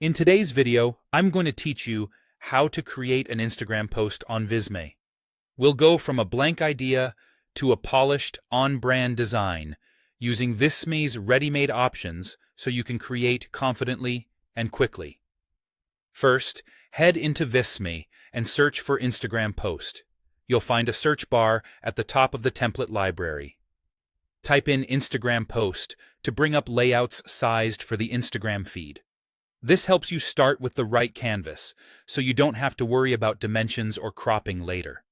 In today's video, I'm going to teach you how to create an Instagram post on Visme. We'll go from a blank idea to a polished, on-brand design using Visme's ready-made options so you can create confidently and quickly. First, head into Visme and search for Instagram post. You'll find a search bar at the top of the template library. Type in Instagram post to bring up layouts sized for the Instagram feed. This helps you start with the right canvas, so you don't have to worry about dimensions or cropping later.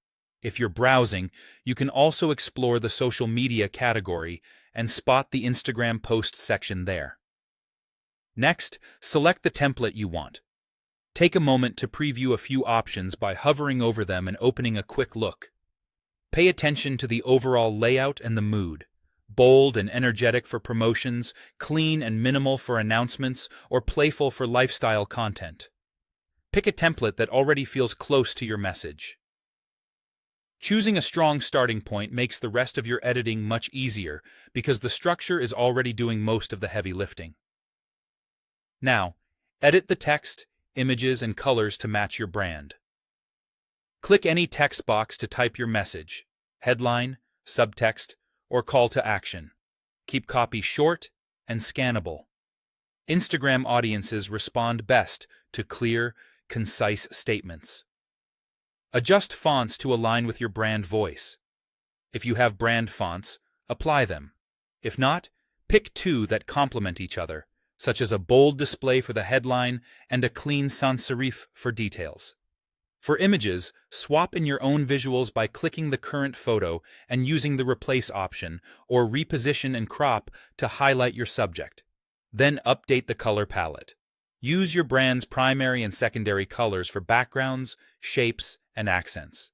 If you're browsing, you can also explore the social media category and spot the Instagram post section there. Next, select the template you want. Take a moment to preview a few options by hovering over them and opening a quick look. Pay attention to the overall layout and the mood. Bold and energetic for promotions, clean and minimal for announcements, or playful for lifestyle content. Pick a template that already feels close to your message. Choosing a strong starting point makes the rest of your editing much easier because the structure is already doing most of the heavy lifting. Now, edit the text, images, and colors to match your brand. Click any text box to type your message, headline, subtext, or call to action. Keep copy short and scannable. Instagram audiences respond best to clear, concise statements. Adjust fonts to align with your brand voice. If you have brand fonts, apply them. If not, pick two that complement each other, such as a bold display for the headline and a clean sans serif for details. For images, swap in your own visuals by clicking the current photo and using the Replace option, or reposition and crop to highlight your subject. Then update the color palette. Use your brand's primary and secondary colors for backgrounds, shapes, and accents.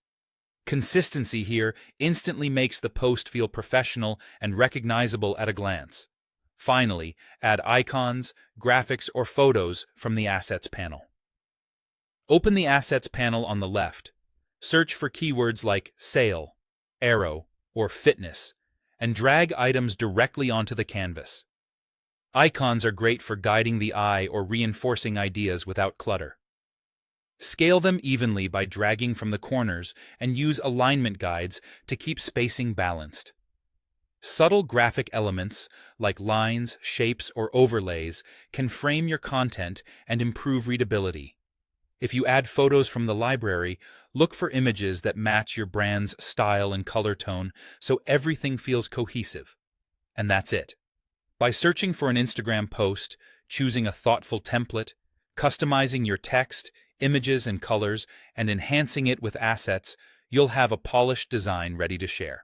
Consistency here instantly makes the post feel professional and recognizable at a glance. Finally, add icons, graphics, or photos from the Assets panel. Open the Assets panel on the left. Search for keywords like sale, arrow, or fitness, and drag items directly onto the canvas. Icons are great for guiding the eye or reinforcing ideas without clutter. Scale them evenly by dragging from the corners and use alignment guides to keep spacing balanced. Subtle graphic elements like lines, shapes, or overlays can frame your content and improve readability. If you add photos from the library, look for images that match your brand's style and color tone so everything feels cohesive. And that's it. By searching for an Instagram post, choosing a thoughtful template, customizing your text, images, and colors, and enhancing it with assets, you'll have a polished design ready to share.